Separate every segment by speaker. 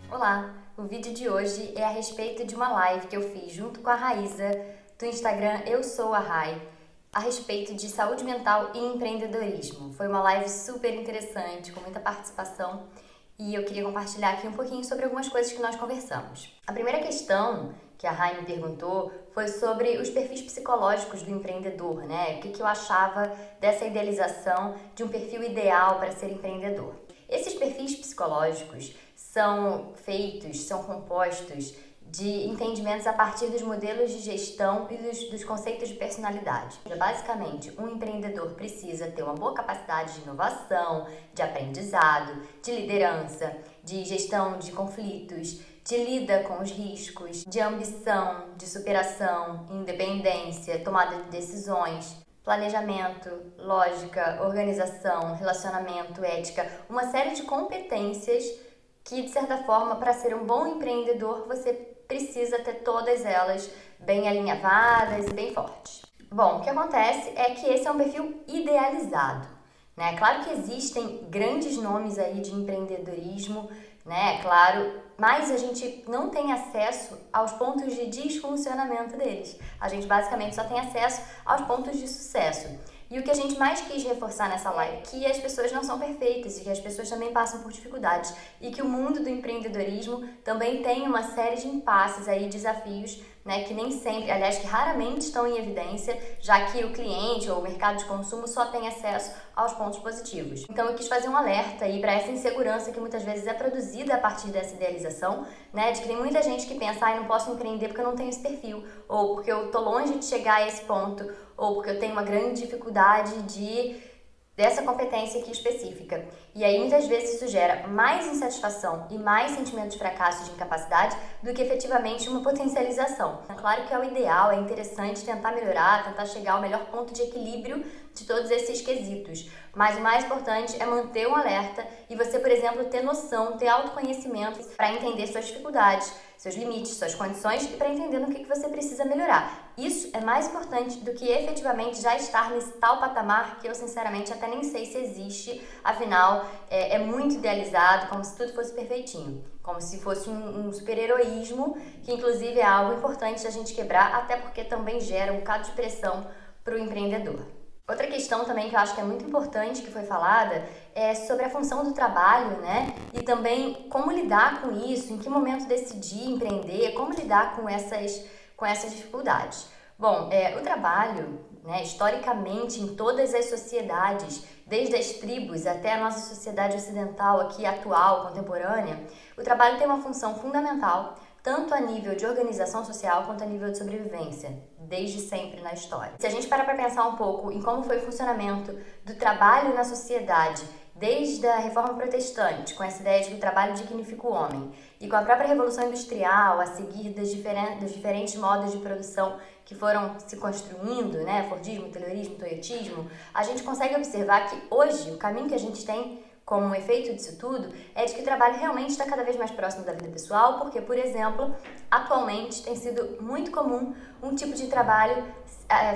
Speaker 1: Olá! O vídeo de hoje é a respeito de uma live que eu fiz junto com a Raíza do Instagram Eu Sou a Rai, a respeito de saúde mental e empreendedorismo. Foi uma live super interessante, com muita participação, e eu queria compartilhar aqui um pouquinho sobre algumas coisas que nós conversamos. A primeira questão que a Rai me perguntou foi sobre os perfis psicológicos do empreendedor, né? O que eu achava dessa idealização de um perfil ideal para ser empreendedor. Esses perfis psicológicos são compostos de entendimentos a partir dos modelos de gestão e dos conceitos de personalidade. Basicamente, um empreendedor precisa ter uma boa capacidade de inovação, de aprendizado, de liderança, de gestão de conflitos, de lida com os riscos, de ambição, de superação, independência, tomada de decisões, planejamento, lógica, organização, relacionamento, ética, uma série de competências que, de certa forma, para ser um bom empreendedor, você precisa ter todas elas bem alinhavadas e bem fortes. Bom, o que acontece é que esse é um perfil idealizado, né? Claro que existem grandes nomes aí de empreendedorismo, né? Claro, mas a gente não tem acesso aos pontos de desfuncionamento deles. A gente basicamente só tem acesso aos pontos de sucesso. E o que a gente mais quis reforçar nessa live é que as pessoas não são perfeitas e que as pessoas também passam por dificuldades e que o mundo do empreendedorismo também tem uma série de impasses aí, desafios, né, que nem sempre, aliás, que raramente estão em evidência, já que o cliente ou o mercado de consumo só tem acesso aos pontos positivos. Então eu quis fazer um alerta aí para essa insegurança que muitas vezes é produzida a partir dessa idealização, né, de que tem muita gente que pensa, eu não posso empreender porque eu não tenho esse perfil, ou porque eu tô longe de chegar a esse ponto, ou porque eu tenho uma grande dificuldade dessa competência aqui específica. E aí muitas vezes isso gera mais insatisfação e mais sentimento de fracasso e de incapacidade do que efetivamente uma potencialização. É claro que é o ideal, é interessante tentar melhorar, tentar chegar ao melhor ponto de equilíbrio de todos esses quesitos. Mas o mais importante é manter um alerta e você, por exemplo, ter noção, ter autoconhecimento para entender suas dificuldades, seus limites, suas condições e para entender no que você precisa melhorar. Isso é mais importante do que efetivamente já estar nesse tal patamar que eu sinceramente até nem sei se existe, afinal é muito idealizado, como se tudo fosse perfeitinho, como se fosse um super-heroísmo, que inclusive é algo importante da gente quebrar, até porque também gera um bocado de pressão para o empreendedor. Outra questão também que eu acho que é muito importante que foi falada é sobre a função do trabalho, né? E também como lidar com isso, em que momento decidir empreender, como lidar com essas dificuldades. Bom, o trabalho, né, historicamente em todas as sociedades, desde as tribos até a nossa sociedade ocidental aqui atual, contemporânea, o trabalho tem uma função fundamental tanto a nível de organização social quanto a nível de sobrevivência, desde sempre na história. Se a gente parar para pensar um pouco em como foi o funcionamento do trabalho na sociedade, desde a Reforma Protestante, com essa ideia de que o trabalho dignifica o homem, e com a própria Revolução Industrial, a seguir dos diferentes modos de produção que foram se construindo, né, Fordismo, Taylorismo, Toyotismo, a gente consegue observar que hoje o caminho que a gente tem como um efeito disso tudo, é de que o trabalho realmente está cada vez mais próximo da vida pessoal, porque, por exemplo, atualmente tem sido muito comum um tipo de trabalho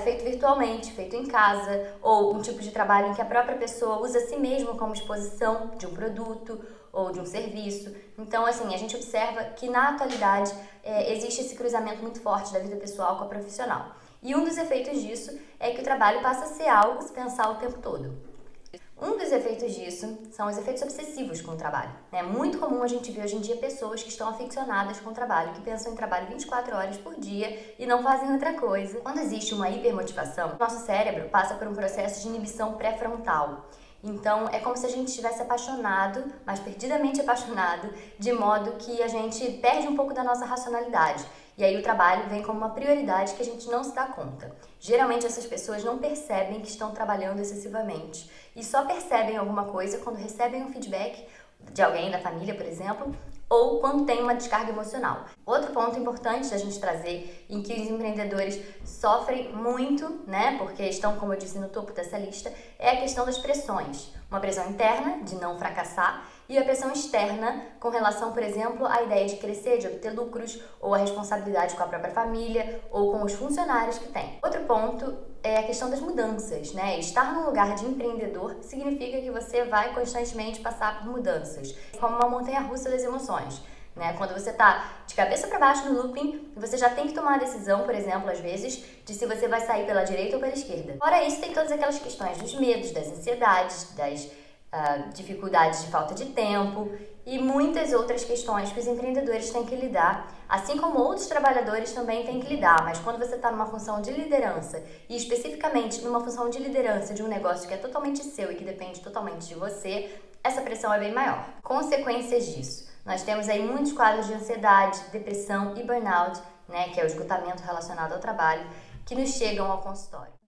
Speaker 1: feito virtualmente, feito em casa, ou um tipo de trabalho em que a própria pessoa usa a si mesma como exposição de um produto ou de um serviço. Então, assim, a gente observa que na atualidade existe esse cruzamento muito forte da vida pessoal com a profissional. E um dos efeitos disso é que o trabalho passa a ser algo a se pensar o tempo todo. Um dos efeitos disso são os efeitos obsessivos com o trabalho. É muito comum a gente ver hoje em dia pessoas que estão aficionadas com o trabalho, que pensam em trabalho 24 horas por dia e não fazem outra coisa. Quando existe uma hipermotivação, nosso cérebro passa por um processo de inibição pré-frontal. Então, é como se a gente estivesse apaixonado, mas perdidamente apaixonado, de modo que a gente perde um pouco da nossa racionalidade. E aí o trabalho vem como uma prioridade que a gente não se dá conta. Geralmente essas pessoas não percebem que estão trabalhando excessivamente e só percebem alguma coisa quando recebem um feedback de alguém da família, por exemplo, ou quando tem uma descarga emocional. Outro ponto importante da gente trazer, em que os empreendedores sofrem muito, né, porque estão, como eu disse, no topo dessa lista, é a questão das pressões. Uma pressão interna, de não fracassar, e a pressão externa, com relação, por exemplo, à ideia de crescer, de obter lucros, ou a responsabilidade com a própria família, ou com os funcionários que tem. Outro ponto é a questão das mudanças, né? Estar num lugar de empreendedor significa que você vai constantemente passar por mudanças, como uma montanha-russa das emoções. né? Quando você tá de cabeça para baixo no looping, você já tem que tomar a decisão, por exemplo, às vezes, de se você vai sair pela direita ou pela esquerda. Fora isso, tem todas aquelas questões dos medos, das ansiedades, das dificuldades de falta de tempo e muitas outras questões que os empreendedores têm que lidar, assim como outros trabalhadores também têm que lidar. Mas quando você está numa função de liderança, e especificamente numa função de liderança de um negócio que é totalmente seu e que depende totalmente de você, essa pressão é bem maior. Consequências disso: nós temos aí muitos quadros de ansiedade, depressão e burnout, né, que é o esgotamento relacionado ao trabalho, que nos chegam ao consultório.